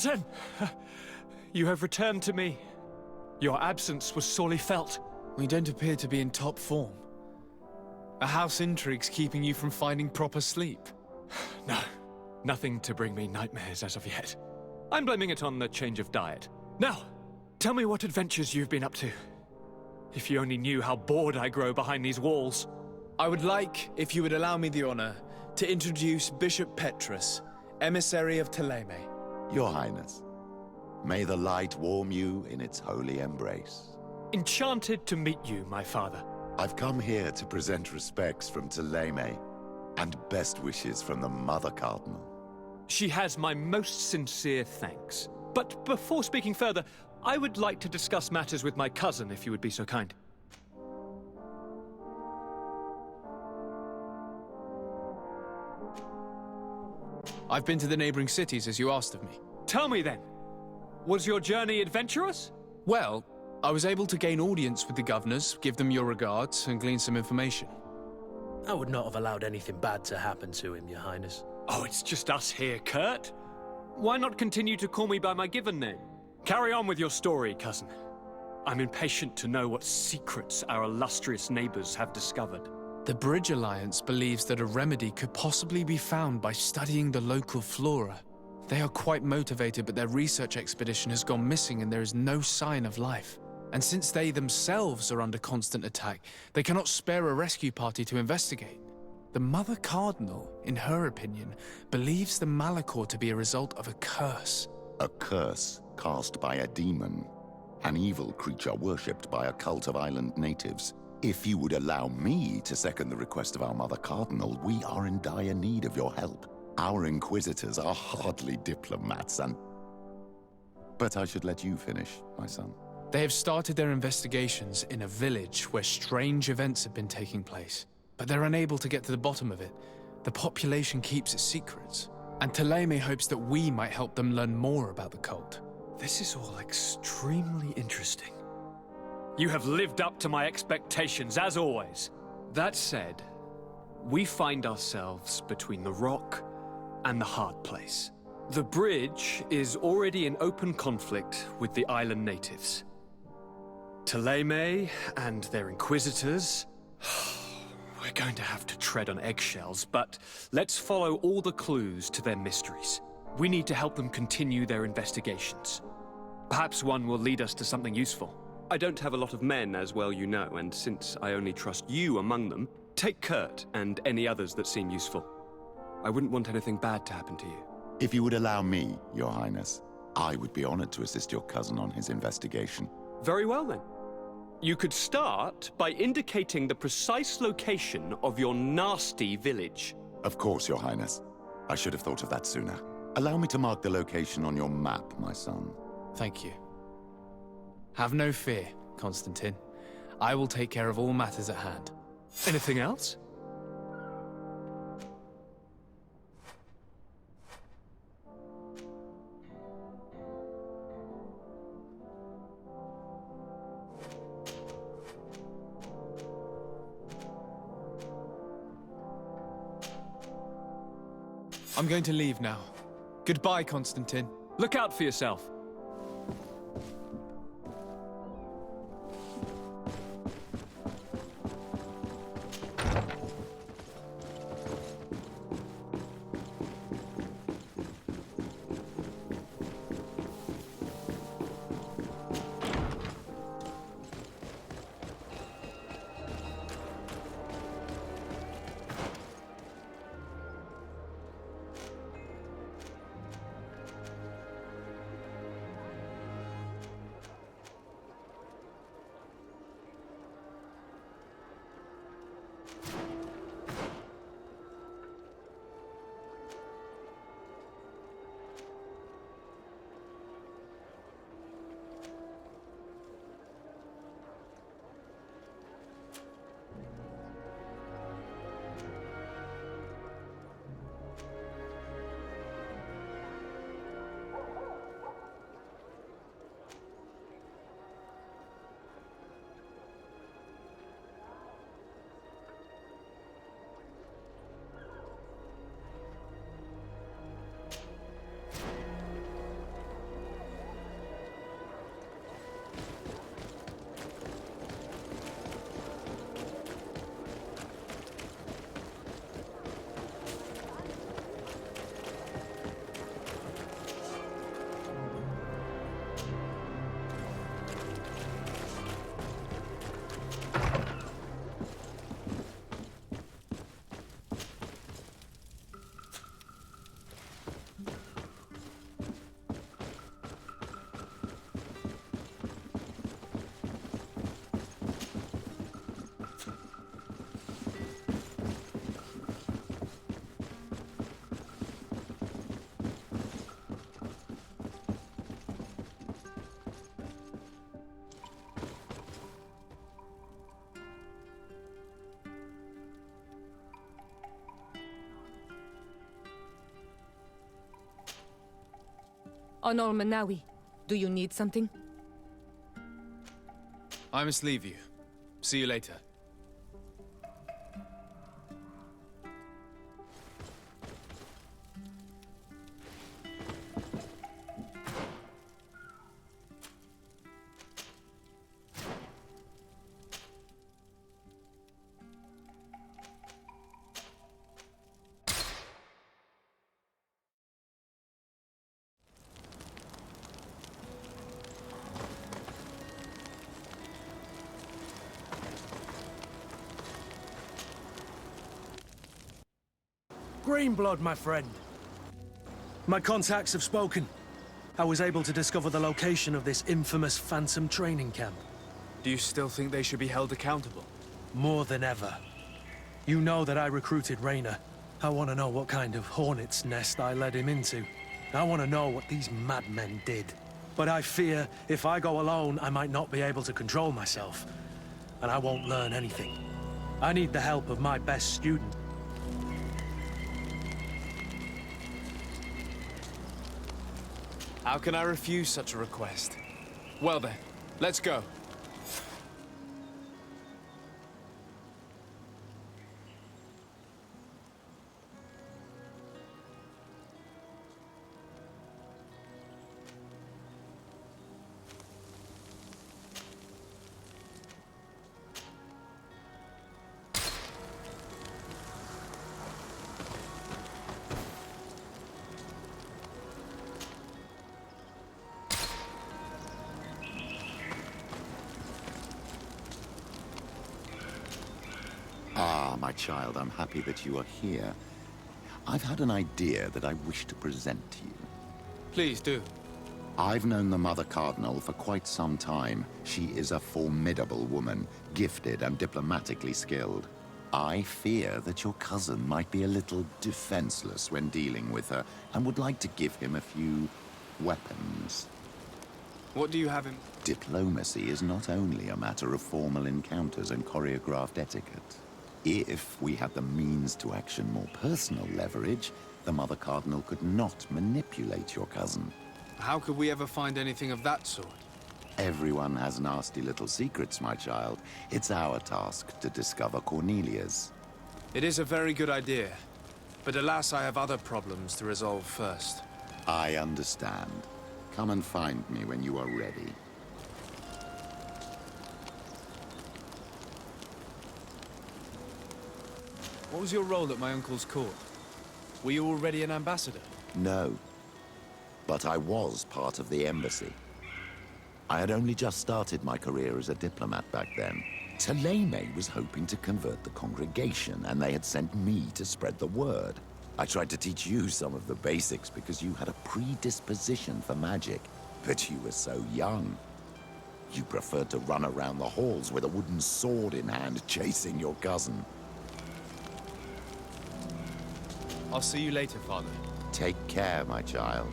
cousin! You have returned to me. Your absence was sorely felt. We don't appear to be in top form. Are house intrigues keeping you from finding proper sleep? No, nothing to bring me nightmares as of yet. I'm blaming it on the change of diet. Now, tell me what adventures you've been up to. If you only knew how bored I grow behind these walls. I would like, if you would allow me the honor, to introduce Bishop Petrus, emissary of Ptolemy. Your Highness, may the light warm you in its holy embrace. Enchanted to meet you, my father. I've come here to present respects from Ptolemy, and best wishes from the Mother Cardinal. She has my most sincere thanks. But before speaking further, I would like to discuss matters with my cousin, if you would be so kind. I've been to the neighboring cities, as you asked of me. Tell me then, was your journey adventurous? Well, I was able to gain audience with the governors, give them your regards, and glean some information. I would not have allowed anything bad to happen to him, Your Highness. Oh, it's just us here, Kurt. Why not continue to call me by my given name? Carry on with your story, cousin. I'm impatient to know what secrets our illustrious neighbors have discovered. The Bridge Alliance believes that a remedy could possibly be found by studying the local flora. They are quite motivated, but their research expedition has gone missing and there is no sign of life. And since they themselves are under constant attack, they cannot spare a rescue party to investigate. The Mother Cardinal, in her opinion, believes the Malachor to be a result of a curse. A curse cast by a demon, an evil creature worshipped by a cult of island natives. If you would allow me to second the request of our Mother Cardinal, we are in dire need of your help. Our inquisitors are hardly diplomats But I should let you finish, my son. They have started their investigations in a village where strange events have been taking place, but they're unable to get to the bottom of it. The population keeps its secrets, and Ptolemy hopes that we might help them learn more about the cult. This is all extremely interesting. You have lived up to my expectations, as always. That said, we find ourselves between the rock and the hard place. The bridge is already in open conflict with the island natives. Ptolemy and their inquisitors... We're going to have to tread on eggshells, but let's follow all the clues to their mysteries. We need to help them continue their investigations. Perhaps one will lead us to something useful. I don't have a lot of men, as well you know, and since I only trust you among them, take Kurt and any others that seem useful. I wouldn't want anything bad to happen to you. If you would allow me, Your Highness, I would be honored to assist your cousin on his investigation. Very well then. You could start by indicating the precise location of your nasty village. Of course, Your Highness. I should have thought of that sooner. Allow me to mark the location on your map, my son. Thank you. Have no fear, Constantine. I will take care of all matters at hand. Anything else? I'm going to leave now. Goodbye, Constantine. Look out for yourself. Honor Manawi, do you need something? I must leave you. See you later. Greenblood, my friend. My contacts have spoken. I was able to discover the location of this infamous Phantom training camp. Do you still think they should be held accountable? More than ever. You know that I recruited Raynor. I want to know what kind of hornet's nest I led him into. I want to know what these madmen did. But I fear if I go alone, I might not be able to control myself. And I won't learn anything. I need the help of my best student. How can I refuse such a request? Well then, let's go. Ah, my child, I'm happy that you are here. I've had an idea that I wish to present to you. Please do. I've known the Mother Cardinal for quite some time. She is a formidable woman, gifted and diplomatically skilled. I fear that your cousin might be a little defenseless when dealing with her, and would like to give him a few weapons. What do you have in... Diplomacy is not only a matter of formal encounters and choreographed etiquette. If we had the means to action more personal leverage, the Mother Cardinal could not manipulate your cousin. How could we ever find anything of that sort? Everyone has nasty little secrets, my child. It's our task to discover Cornelia's. It is a very good idea, but alas, I have other problems to resolve first. I understand. Come and find me when you are ready. What was your role at my uncle's court? Were you already an ambassador? No. But I was part of the embassy. I had only just started my career as a diplomat back then. Taleme was hoping to convert the congregation, and they had sent me to spread the word. I tried to teach you some of the basics because you had a predisposition for magic, but you were so young. You preferred to run around the halls with a wooden sword in hand, chasing your cousin. I'll see you later, Father. Take care, my child.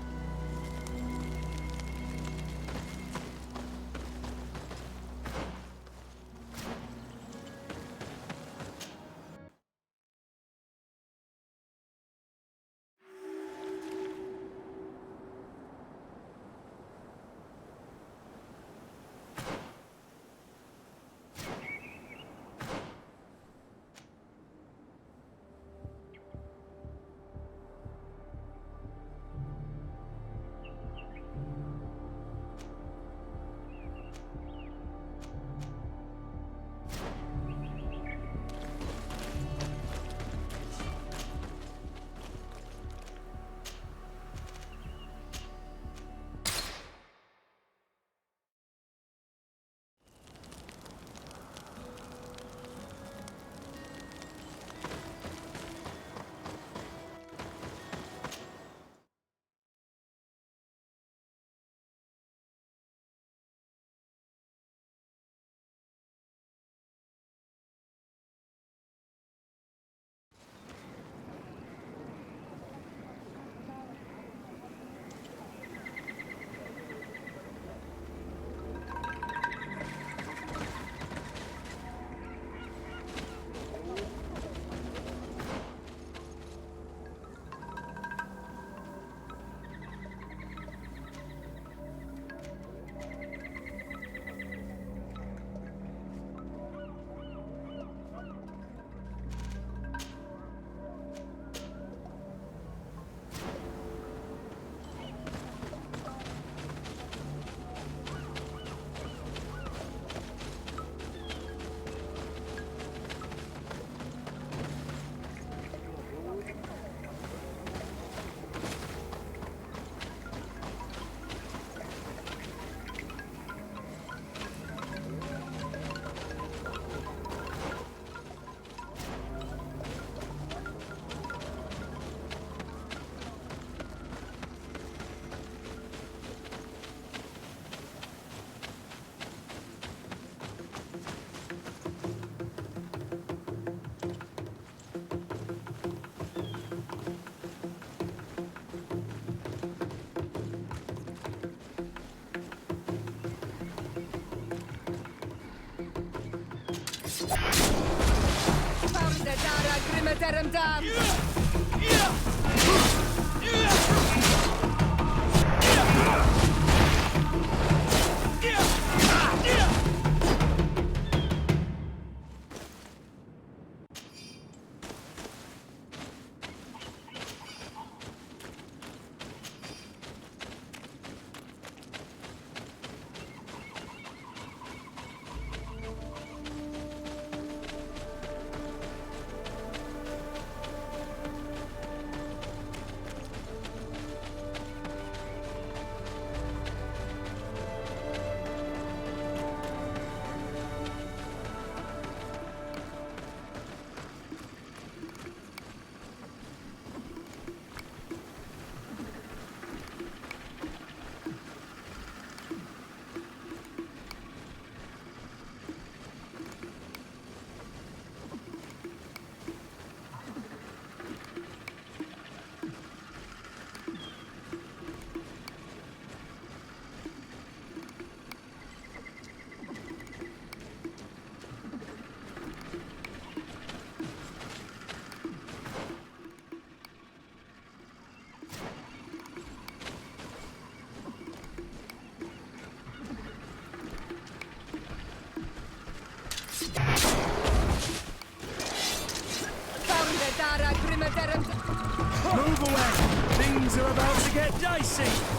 Primaterum dam! Move away! Things are about to get dicey!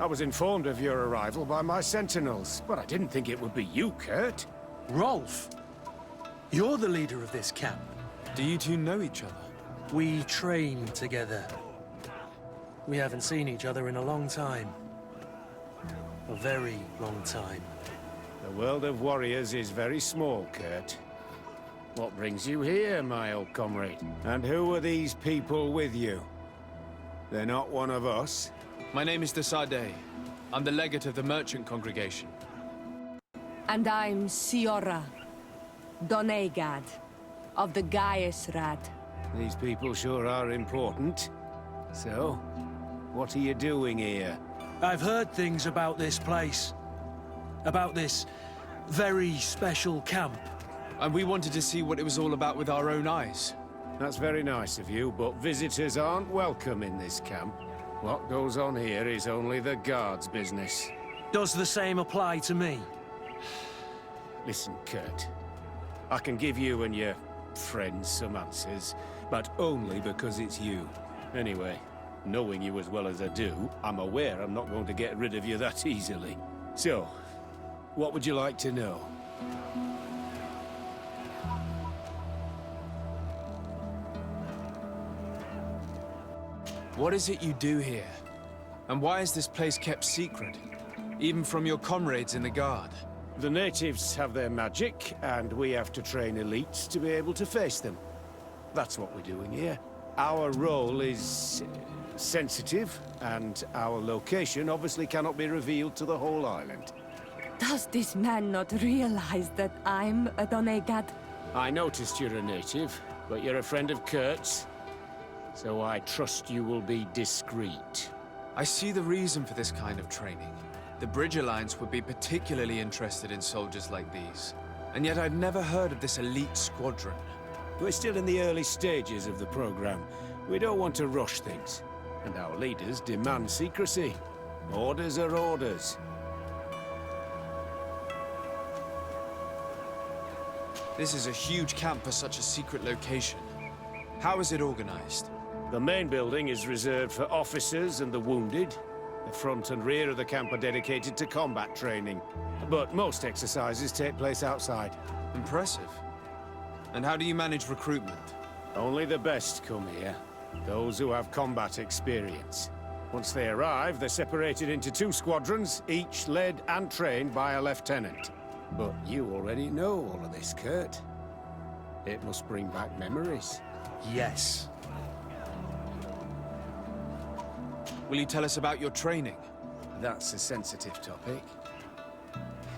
I was informed of your arrival by my sentinels, but I didn't think it would be you, Kurt. Rolf, you're the leader of this camp. Do you two know each other? We train together. We haven't seen each other in a long time. A very long time. The world of warriors is very small, Kurt. What brings you here, my old comrade? And who are these people with you? They're not one of us? My name is Desade. I'm the legate of the merchant congregation. And I'm Siora, Donegad, of the Gaesrad. These people sure are important. So, what are you doing here? I've heard things about this place. About this very special camp. And we wanted to see what it was all about with our own eyes. That's very nice of you, but visitors aren't welcome in this camp. What goes on here is only the guards' business. Does the same apply to me? Listen, Kurt. I can give you and your friends some answers, but only because it's you. Anyway, knowing you as well as I do, I'm aware I'm not going to get rid of you that easily. So, what would you like to know? What is it you do here? And why is this place kept secret? Even from your comrades in the guard? The natives have their magic, and we have to train elites to be able to face them. That's what we're doing here. Our role is sensitive, and our location obviously cannot be revealed to the whole island. Does this man not realize that I'm a Donegad? I noticed you're a native, but you're a friend of Kurt's, so I trust you will be discreet. I see the reason for this kind of training. The Bridge Alliance would be particularly interested in soldiers like these. And yet I'd never heard of this elite squadron. We're still in the early stages of the program. We don't want to rush things. And our leaders demand secrecy. Orders are orders. This is a huge camp for such a secret location. How is it organized? The main building is reserved for officers and the wounded. The front and rear of the camp are dedicated to combat training. But most exercises take place outside. Impressive. And how do you manage recruitment? Only the best come here. Those who have combat experience. Once they arrive, they're separated into 2 squadrons, each led and trained by a lieutenant. But you already know all of this, Kurt. It must bring back memories. Yes. Will you tell us about your training? That's a sensitive topic.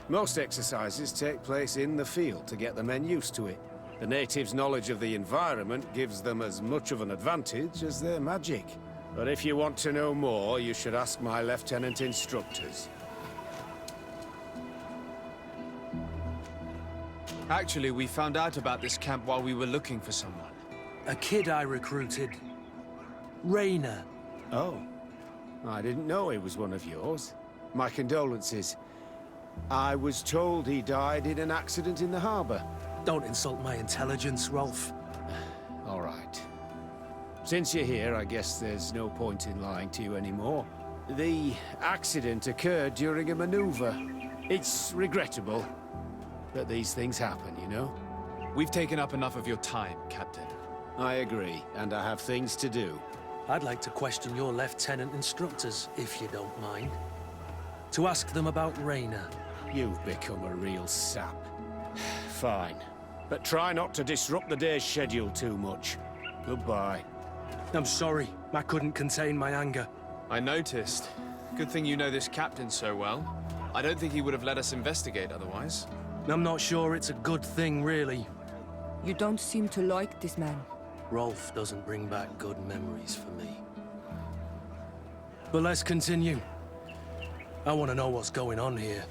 Most exercises take place in the field to get the men used to it. The natives' knowledge of the environment gives them as much of an advantage as their magic. But if you want to know more, you should ask my lieutenant instructors. Actually, we found out about this camp while we were looking for someone. A kid I recruited. Rainer. Oh. I didn't know he was one of yours. My condolences. I was told he died in an accident in the harbor. Don't insult my intelligence, Rolf. All right. Since you're here, I guess there's no point in lying to you anymore. The accident occurred during a maneuver. It's regrettable, but these things happen, you know? We've taken up enough of your time, Captain. I agree, and I have things to do. I'd like to question your lieutenant instructors, if you don't mind. To ask them about Rainer. You've become a real sap. Fine. But try not to disrupt the day's schedule too much. Goodbye. I'm sorry. I couldn't contain my anger. I noticed. Good thing you know this captain so well. I don't think he would have let us investigate otherwise. I'm not sure it's a good thing, really. You don't seem to like this man. Rolf doesn't bring back good memories for me. But let's continue. I want to know what's going on here.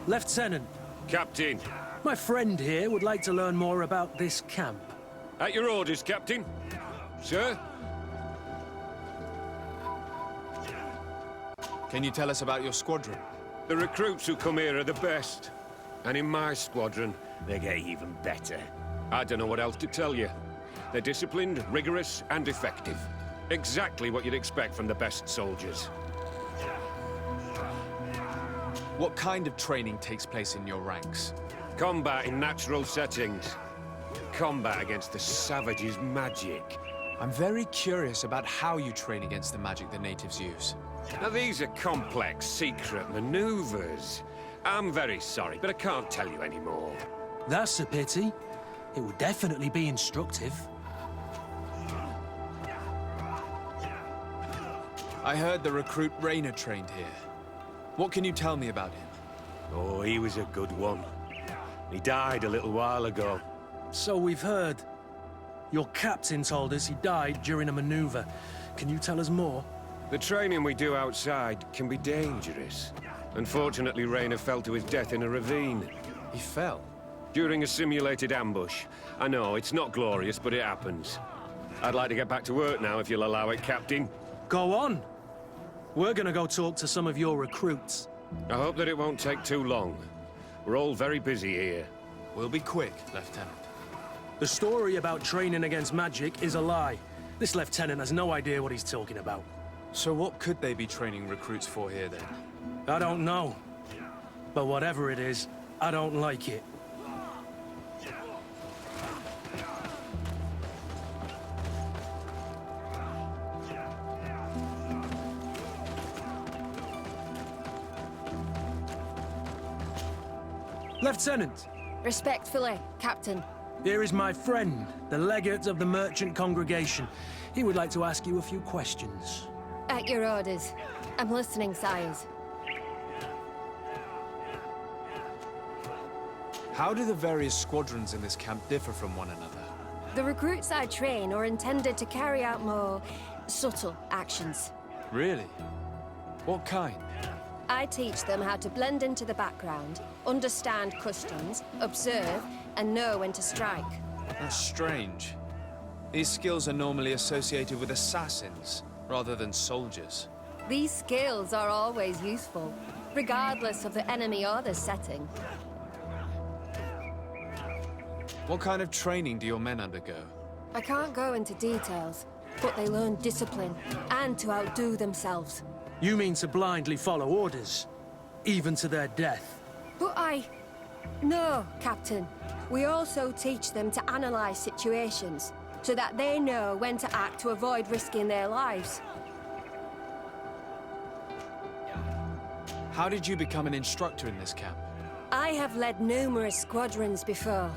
Lieutenant. Captain. My friend here would like to learn more about this camp. At your orders, Captain. Sir? Can you tell us about your squadron? The recruits who come here are the best. And in my squadron, they get even better. I don't know what else to tell you. They're disciplined, rigorous, and effective. Exactly what you'd expect from the best soldiers. What kind of training takes place in your ranks? Combat in natural settings. Combat against the savages' magic. I'm very curious about how you train against the magic the natives use. Now, these are complex, secret maneuvers. I'm very sorry, but I can't tell you anymore. That's a pity. It would definitely be instructive. I heard the recruit Rainer trained here. What can you tell me about him? Oh, he was a good one. He died a little while ago. So we've heard. Your captain told us he died during a maneuver. Can you tell us more? The training we do outside can be dangerous. Unfortunately, Rainer fell to his death in a ravine. He fell? During a simulated ambush. I know, it's not glorious, but it happens. I'd like to get back to work now, if you'll allow it, Captain. Go on. We're gonna go talk to some of your recruits. I hope that it won't take too long. We're all very busy here. We'll be quick, Lieutenant. The story about training against magic is a lie. This lieutenant has no idea what he's talking about. So what could they be training recruits for here, then? I don't know. But whatever it is, I don't like it. Lieutenant! Respectfully, Captain. Here is my friend, the legate of the merchant congregation. He would like to ask you a few questions. At your orders. I'm listening, sires. How do the various squadrons in this camp differ from one another? The recruits I train are intended to carry out more subtle actions. Really? What kind? I teach them how to blend into the background, understand customs, observe, and know when to strike. That's strange. These skills are normally associated with assassins, rather than soldiers. These skills are always useful, regardless of the enemy or the setting. What kind of training do your men undergo? I can't go into details, but they learn discipline and to outdo themselves. You mean to blindly follow orders, even to their death? But No, Captain. We also teach them to analyze situations, so that they know when to act to avoid risking their lives. How did you become an instructor in this camp? I have led numerous squadrons before,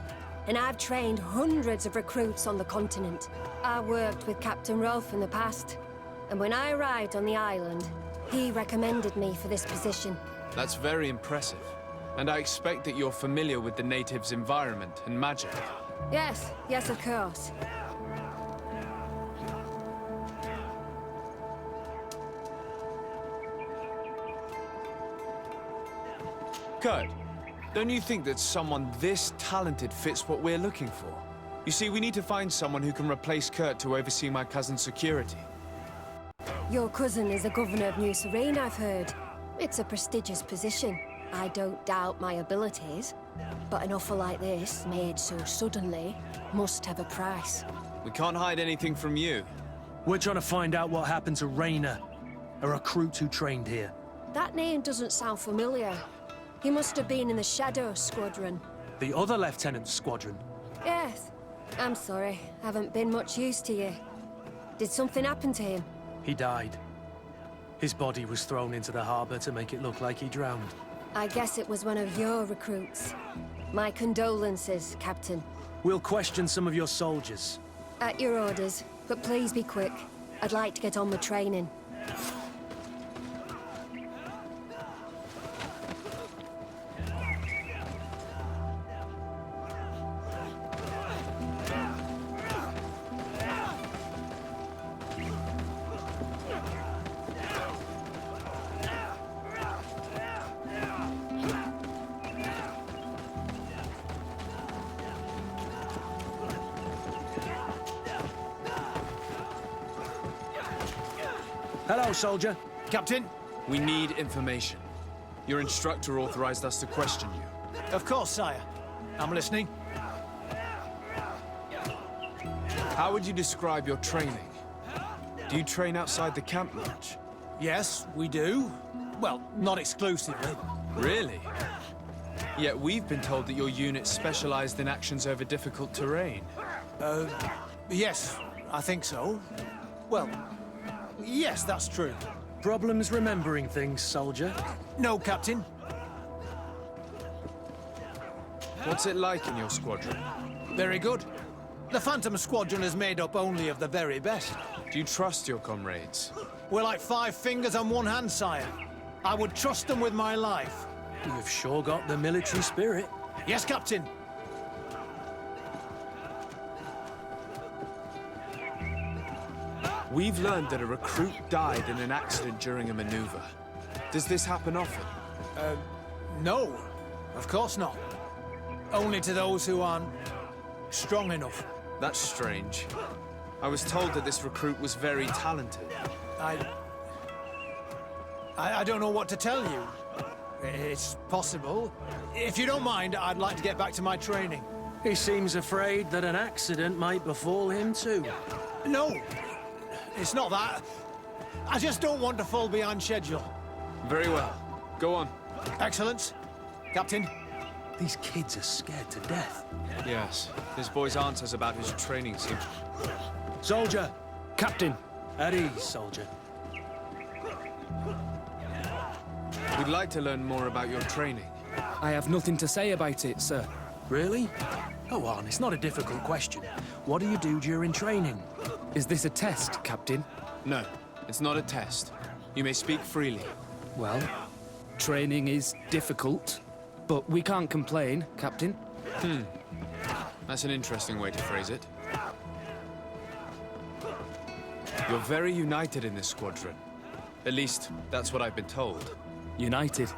and I've trained hundreds of recruits on the continent. I worked with Captain Rolfe in the past, and when I arrived on the island, he recommended me for this position. That's very impressive. And I expect that you're familiar with the natives' environment and magic. Yes, of course. Kurt, don't you think that someone this talented fits what we're looking for? You see, we need to find someone who can replace Kurt to oversee my cousin's security. Your cousin is the governor of New Serene, I've heard. It's a prestigious position. I don't doubt my abilities, but an offer like this, made so suddenly, must have a price. We can't hide anything from you. We're trying to find out what happened to Rainer, a recruit who trained here. That name doesn't sound familiar. He must have been in the Shadow Squadron. The other lieutenant's squadron? Yes. I'm sorry, haven't been much use to you. Did something happen to him? He died. His body was thrown into the harbor to make it look like he drowned. I guess it was one of your recruits. My condolences, Captain. We'll question some of your soldiers. At your orders, but please be quick. I'd like to get on with training. Hello, soldier. Captain, we need information. Your instructor authorized us to question you. Of course, sire. I'm listening. How would you describe your training? Do you train outside the camp much? Yes, we do. Well, not exclusively. Really? Yet we've been told that your unit's specialized in actions over difficult terrain. Yes, I think so. Well, yes, that's true. Problems remembering things, soldier? No, Captain. What's it like in your squadron? Very good. The Phantom Squadron is made up only of the very best. Do you trust your comrades? We're like 5 fingers on one hand, sire. I would trust them with my life. You've sure got the military spirit. Yes, Captain. We've learned that a recruit died in an accident during a maneuver. Does this happen often? No, of course not. Only to those who aren't strong enough. That's strange. I was told that this recruit was very talented. I don't know what to tell you. It's possible. If you don't mind, I'd like to get back to my training. He seems afraid that an accident might befall him too. No, it's not that. I just don't want to fall behind schedule. Very well. Go on. Excellence. Captain. These kids are scared to death. Yes. This boy's answers about his training seem... Soldier! Captain! At ease, soldier. We'd like to learn more about your training. I have nothing to say about it, sir. Really? Go on, it's not a difficult question. What do you do during training? Is this a test, Captain? No, it's not a test. You may speak freely. Well, training is difficult, but we can't complain, Captain. That's an interesting way to phrase it. You're very united in this squadron. At least, that's what I've been told. United.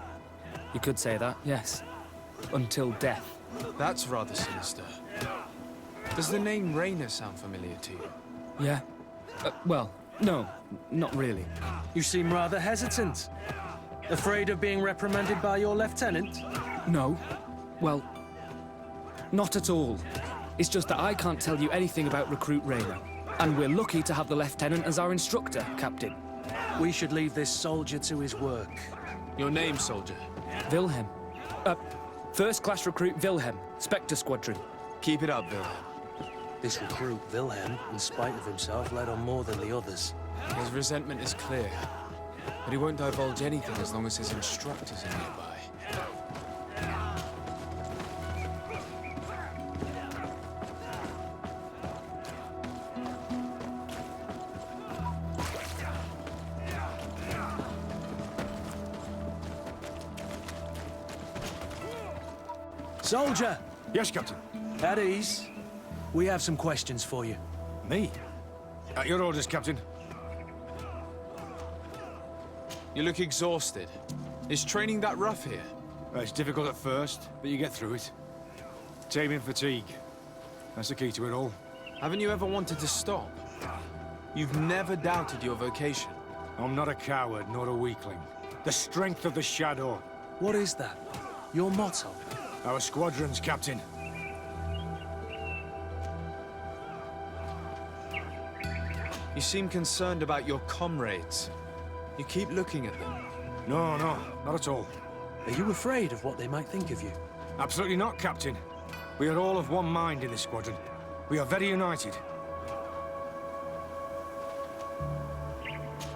You could say that, yes. Until death. That's rather sinister. Does the name Raynor sound familiar to you? Yeah? Well, no, not really. You seem rather hesitant. Afraid of being reprimanded by your lieutenant? No. Well, not at all. It's just that I can't tell you anything about Recruit Raynor. And we're lucky to have the lieutenant as our instructor, Captain. We should leave this soldier to his work. Your name, soldier? Wilhelm. First-class recruit Wilhelm, Spectre Squadron. Keep it up, Wilhelm. This recruit, Wilhelm, in spite of himself, led on more than the others. His resentment is clear, but he won't divulge anything as long as his instructors are nearby. Soldier! Yes, Captain. At ease. We have some questions for you. Me? At your orders, Captain. You look exhausted. Is training that rough here? It's difficult at first, but you get through it. Taming fatigue. That's the key to it all. Haven't you ever wanted to stop? You've never doubted your vocation. I'm not a coward, nor a weakling. The strength of the shadow. What is that? Your motto? Our squadrons, Captain. You seem concerned about your comrades. You keep looking at them. No, not at all. Are you afraid of what they might think of you? Absolutely not, Captain. We are all of one mind in this squadron. We are very united.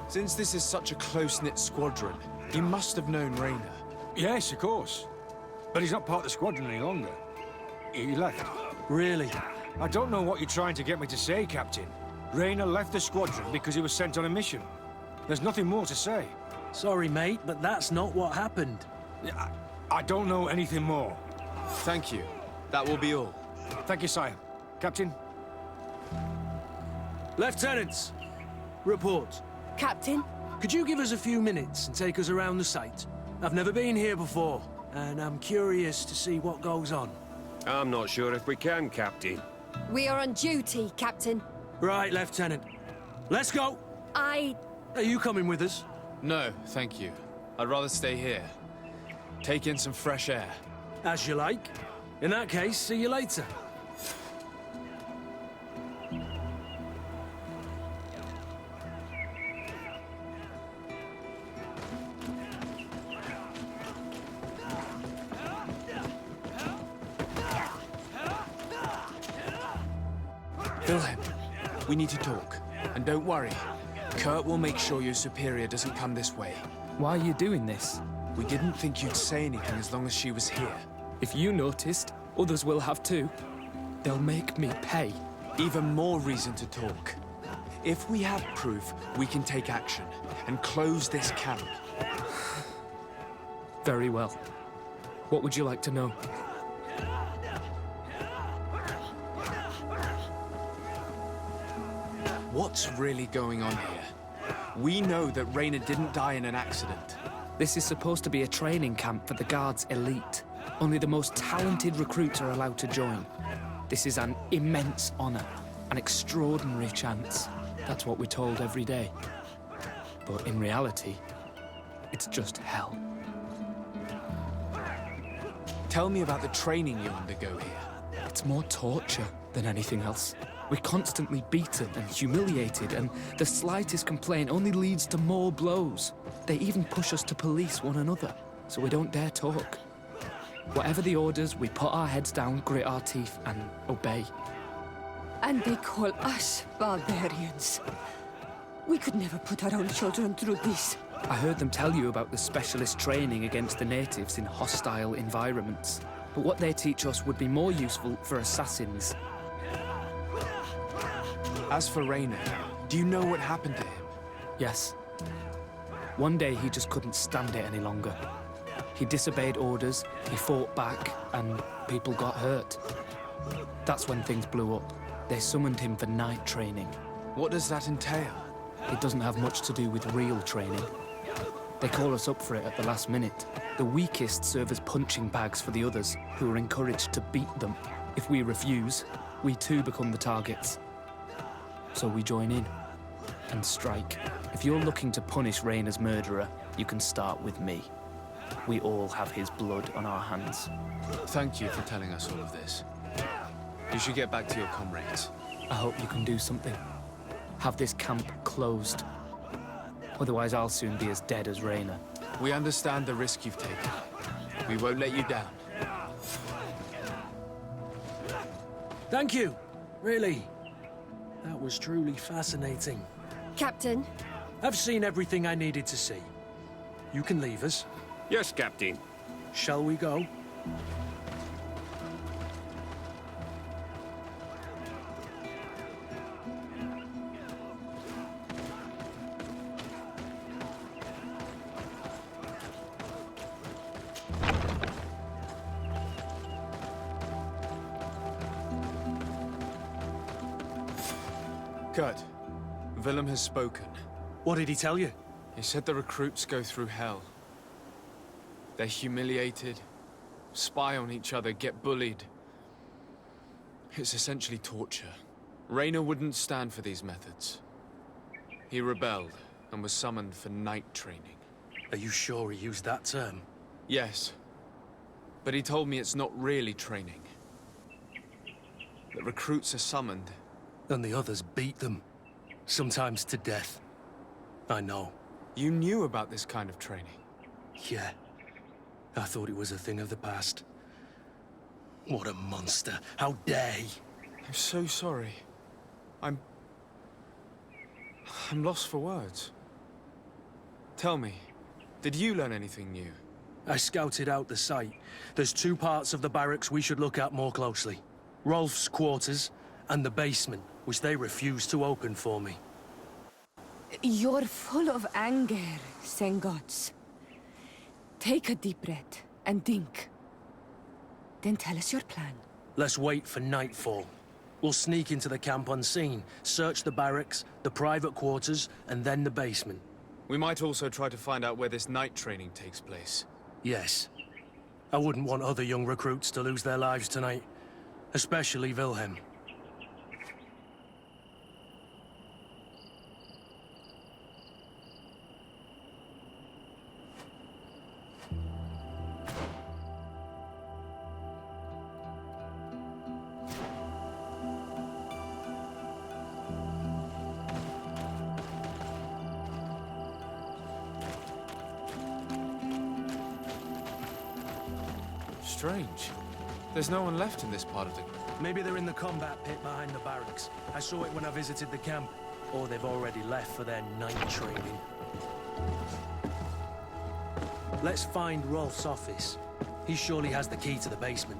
Since this is such a close-knit squadron, you must have known Raynor. Yes, of course. But he's not part of the squadron any longer. He left. Really? I don't know what you're trying to get me to say, Captain. Raynor left the squadron because he was sent on a mission. There's nothing more to say. Sorry, mate, but that's not what happened. I don't know anything more. Thank you. That will be all. Thank you, sire. Captain? Lieutenants! Report. Captain? Could you give us a few minutes and take us around the site? I've never been here before, and I'm curious to see what goes on. I'm not sure if we can, Captain. We are on duty, Captain. Right, Lieutenant. Let's go! Are you coming with us? No, thank you. I'd rather stay here. Take in some fresh air. As you like. In that case, see you later. Wilhelm, we need to talk. And don't worry, Kurt will make sure your superior doesn't come this way. Why are you doing this? We didn't think you'd say anything as long as she was here. If you noticed, others will have too. They'll make me pay. Even more reason to talk. If we have proof, we can take action and close this camp. Very well. What would you like to know? What's really going on here? We know that Rainer didn't die in an accident. This is supposed to be a training camp for the Guard's elite. Only the most talented recruits are allowed to join. This is an immense honor, an extraordinary chance. That's what we're told every day. But in reality, it's just hell. Tell me about the training you undergo here. It's more torture than anything else. We're constantly beaten and humiliated, and the slightest complaint only leads to more blows. They even push us to police one another, so we don't dare talk. Whatever the orders, we put our heads down, grit our teeth, and obey. And they call us barbarians. We could never put our own children through this. I heard them tell you about the specialist training against the natives in hostile environments. But what they teach us would be more useful for assassins. As for Rainer, do you know what happened to him? Yes. One day he just couldn't stand it any longer. He disobeyed orders, he fought back, and people got hurt. That's when things blew up. They summoned him for night training. What does that entail? It doesn't have much to do with real training. They call us up for it at the last minute. The weakest serve as punching bags for the others, who are encouraged to beat them. If we refuse, we too become the targets. So we join in and strike. If you're looking to punish Rainer's murderer, you can start with me. We all have his blood on our hands. Thank you for telling us all of this. You should get back to your comrades. I hope you can do something. Have this camp closed. Otherwise, I'll soon be as dead as Rainer. We understand the risk you've taken. We won't let you down. Thank you. Really. That was truly fascinating. Captain? I've seen everything I needed to see. You can leave us. Yes, Captain. Shall we go? Kurt, Willem has spoken. What did he tell you? He said the recruits go through hell. They're humiliated, spy on each other, get bullied. It's essentially torture. Rainer wouldn't stand for these methods. He rebelled and was summoned for night training. Are you sure he used that term? Yes, but he told me it's not really training. The recruits are summoned. And the others beat them. Sometimes to death. I know. You knew about this kind of training? Yeah. I thought it was a thing of the past. What a monster. How dare he? I'm so sorry. I'm lost for words. Tell me, did you learn anything new? I scouted out the site. There's two parts of the barracks we should look at more closely. Rolf's quarters and the basement, which they refused to open for me. You're full of anger, Sengots. Take a deep breath and think. Then tell us your plan. Let's wait for nightfall. We'll sneak into the camp unseen, search the barracks, the private quarters, and then the basement. We might also try to find out where this night training takes place. Yes. I wouldn't want other young recruits to lose their lives tonight. Especially Wilhelm. Strange. There's no one left in this part of the... Maybe they're in the combat pit behind the barracks. I saw it when I visited the camp. Or they've already left for their night training. Let's find Rolf's office. He surely has the key to the basement.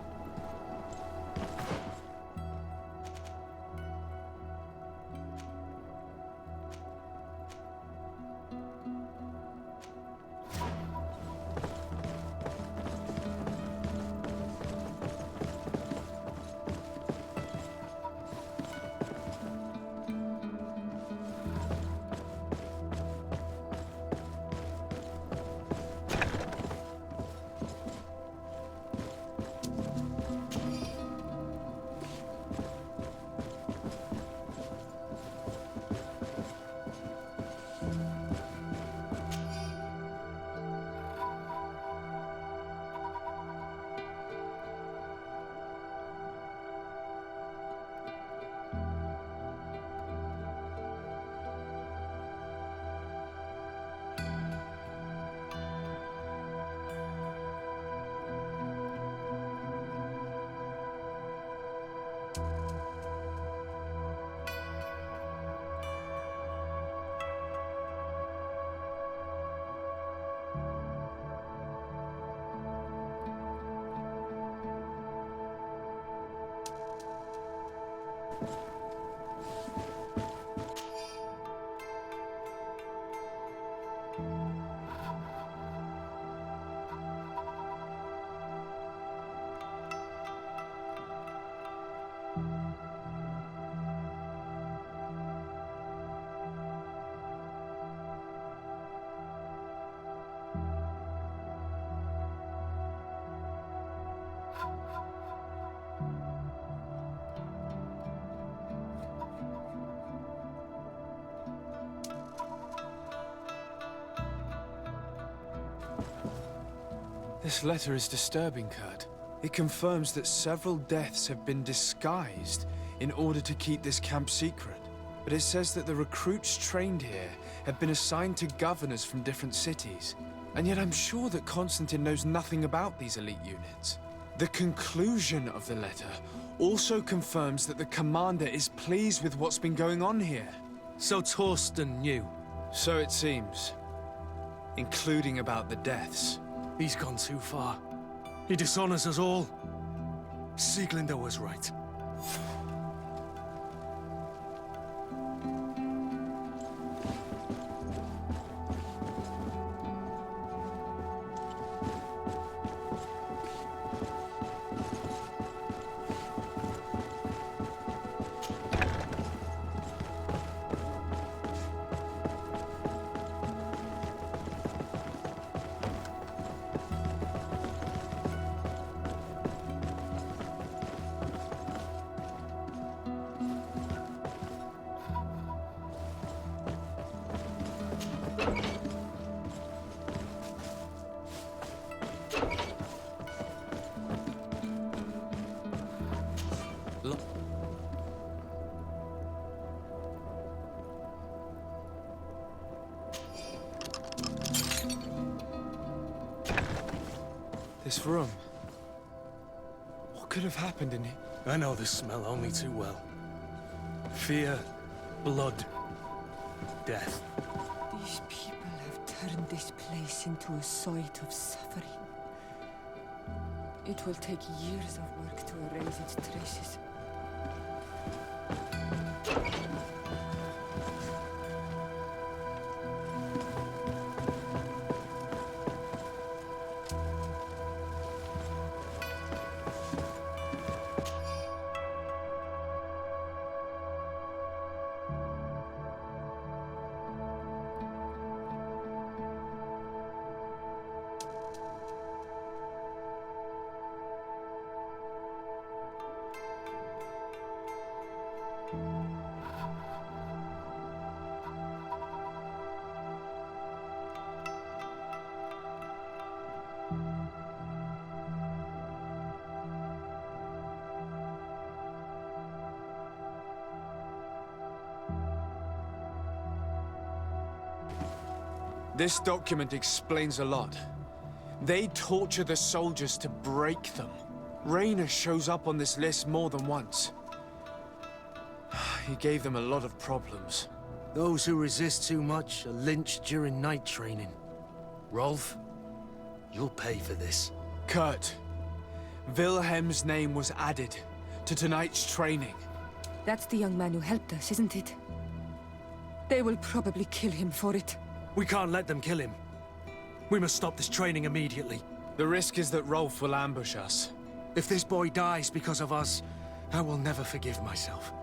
This letter is disturbing, Kurt. It confirms that several deaths have been disguised in order to keep this camp secret. But it says that the recruits trained here have been assigned to governors from different cities. And yet I'm sure that Constantine knows nothing about these elite units. The conclusion of the letter also confirms that the commander is pleased with what's been going on here. So Torsten knew. So it seems. Including about the deaths. He's gone too far. He dishonors us all. Sieglinder was right. This room. What could have happened in it? I know this smell only too well. Fear, blood, death. These people have turned this place into a site of suffering. It will take years of work to erase its traces. This document explains a lot. They torture the soldiers to break them. Rainer shows up on this list more than once. He gave them a lot of problems. Those who resist too much are lynched during night training. Rolf, you'll pay for this. Kurt, Wilhelm's name was added to tonight's training. That's the young man who helped us, isn't it? They will probably kill him for it. We can't let them kill him. We must stop this training immediately. The risk is that Rolf will ambush us. If this boy dies because of us, I will never forgive myself.